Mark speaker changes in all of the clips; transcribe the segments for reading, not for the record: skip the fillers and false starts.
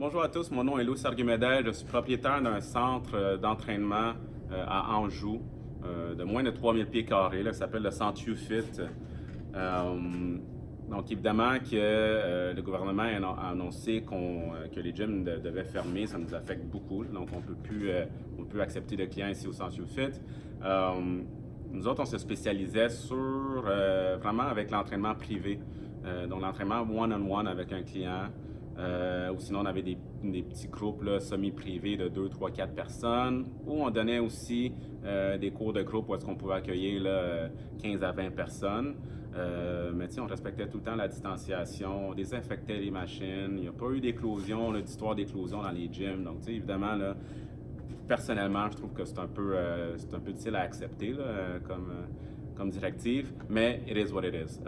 Speaker 1: Bonjour à tous, mon nom est Louis Argumedel, je suis propriétaire d'un centre d'entraînement à Anjou de moins de 3000 pieds carrés, qui s'appelle le centre UFIT. Donc évidemment que le gouvernement a annoncé que les gyms devaient fermer, ça nous affecte beaucoup, donc on peut plus accepter de clients ici au centre UFIT. Nous autres, on se spécialisait sur vraiment avec l'entraînement privé, donc l'entraînement one-on-one avec un client. Ou sinon, on avait des petits groupes semi-privés de 2, 3, 4 personnes, où on donnait aussi des cours de groupe où est-ce qu'on pouvait accueillir 15 à 20 personnes. Mais on respectait tout le temps la distanciation, on désinfectait les machines, il n'y a pas eu d'éclosion, d'histoire d'éclosion dans les gyms. Donc, évidemment, là, personnellement, je trouve que c'est un peu difficile à accepter comme directive, mais it is what it is.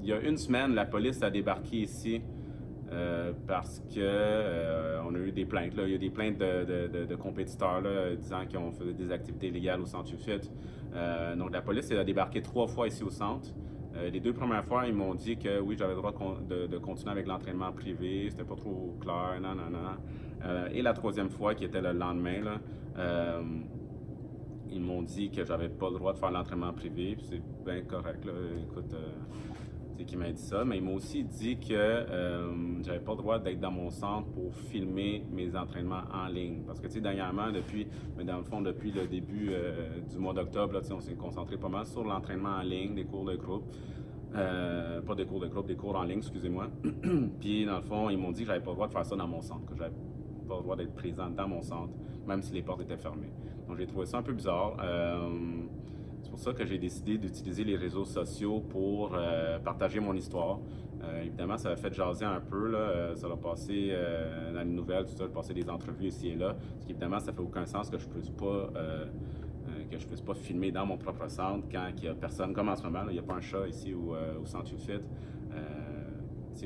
Speaker 1: Il y a une semaine, la police a débarqué ici parce que on a eu des plaintes. Il y a des plaintes de compétiteurs disant qu'on faisait des activités illégales au centre UFIT. Donc la police a débarqué 3 fois ici au centre. Les 2 premières fois, ils m'ont dit que oui, j'avais le droit de continuer avec l'entraînement privé, c'était pas trop clair, non. Et la 3e fois, qui était le lendemain, ils m'ont dit que j'avais pas le droit de faire l'entraînement privé, puis c'est bien correct. Écoute, c'est qui m'a dit ça, mais il m'a aussi dit que j'avais pas le droit d'être dans mon centre pour filmer mes entraînements en ligne. Parce que, dernièrement, depuis le début du mois d'octobre, on s'est concentré pas mal sur l'entraînement en ligne, des cours de groupe. Pas des cours de groupe, des cours en ligne, excusez-moi. Puis, dans le fond, ils m'ont dit que j'avais pas le droit de faire ça dans mon centre, que j'avais pas le droit d'être présent dans mon centre, même si les portes étaient fermées. Donc, j'ai trouvé ça un peu bizarre. C'est pour ça que j'ai décidé d'utiliser les réseaux sociaux pour partager mon histoire. Évidemment, ça a fait jaser un peu, ça a passé dans les nouvelles, tout ça, a passé des entrevues ici et là. Parce qu'évidemment, ça fait aucun sens que je puisse pas filmer dans mon propre centre quand il n'y a personne, comme en ce moment, il n'y a pas un chat ici au centre UFIT.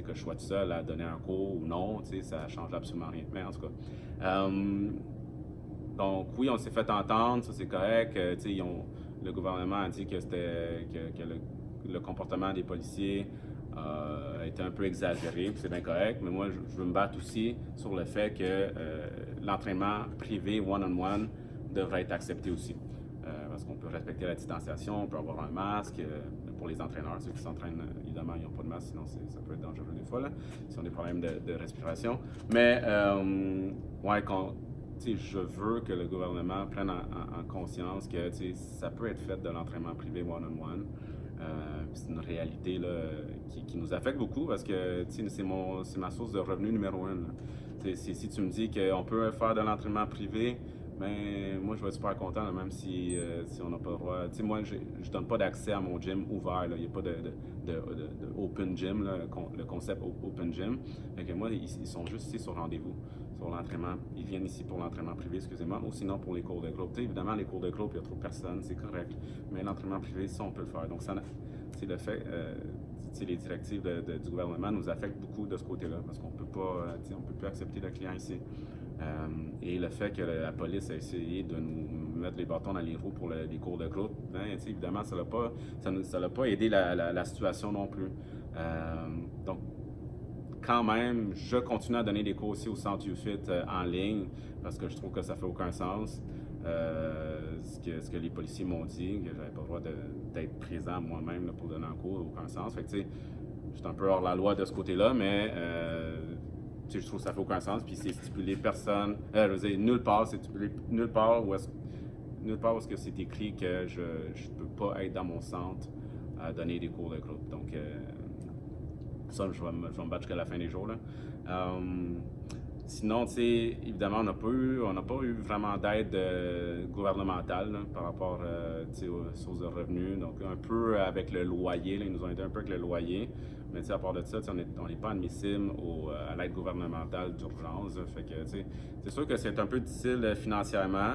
Speaker 1: Que je sois tout seul à donner un cours ou non, ça change absolument rien. Mais en tout cas, donc oui, on s'est fait entendre, ça c'est correct. Le gouvernement a dit que le comportement des policiers était un peu exagéré, puis c'est bien correct. Mais moi, je veux me battre aussi sur le fait que l'entraînement privé one-on-one devrait être accepté aussi. Parce qu'on peut respecter la distanciation, on peut avoir un masque. Pour les entraîneurs, ceux qui s'entraînent, évidemment, ils n'ont pas de masque, sinon ça peut être dangereux des fois, s'ils ont des problèmes de respiration. Mais, je veux que le gouvernement prenne en conscience que ça peut être fait de l'entraînement privé one-on-one. C'est une réalité qui nous affecte beaucoup parce que c'est ma source de revenu numéro 1. Si tu me dis qu'on peut faire de l'entraînement privé, ben, moi, je vais être super content, même si on n'a pas le droit. Moi, je ne donne pas d'accès à mon gym ouvert. Il n'y a pas de open gym, le concept open gym. Fait que moi, ils sont juste ici sur rendez-vous, sur l'entraînement. Ils viennent ici pour l'entraînement privé, excusez-moi, ou sinon pour les cours de groupe. Évidemment, les cours de groupe, il y a trop de personnes, c'est correct. Mais l'entraînement privé, ça, on peut le faire. Donc, le fait, les directives du gouvernement nous affectent beaucoup de ce côté-là, parce qu'on peut plus accepter de clients ici. Et le fait que la police a essayé de nous mettre les bâtons dans les roues pour les cours de groupe, évidemment, ça l'a pas aidé la situation non plus. Donc, quand même, je continue à donner des cours aussi au centre UFIT en ligne parce que je trouve que ça fait aucun sens. Ce que les policiers m'ont dit, que j'avais pas le droit d'être présent moi-même pour donner un cours, aucun sens. Fait que, je suis un peu hors la loi de ce côté-là, mais je trouve que ça fait aucun sens. Puis c'est stipulé nulle part, c'est stipulé nulle part où est-ce que c'est écrit que je ne peux pas être dans mon centre à donner des cours de groupe. Donc, ça, je vais me battre jusqu'à la fin des jours. Sinon, évidemment, on n'a pas eu vraiment d'aide gouvernementale par rapport aux sources de revenus. Donc, un peu avec le loyer, ils nous ont aidé un peu avec le loyer. Mais à part de ça, on n'est pas admissible à l'aide gouvernementale d'urgence. Fait que, c'est sûr que c'est un peu difficile financièrement,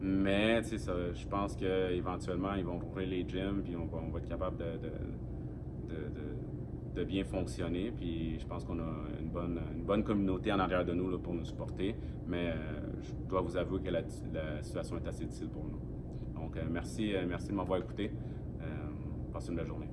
Speaker 1: mais je pense qu'éventuellement, ils vont ouvrir les gyms puis on va être capable de bien fonctionner. Puis je pense qu'on a une bonne communauté en arrière de nous pour nous supporter. Mais je dois vous avouer que la situation est assez difficile pour nous. Donc, merci de m'avoir écouté. Passez une belle journée.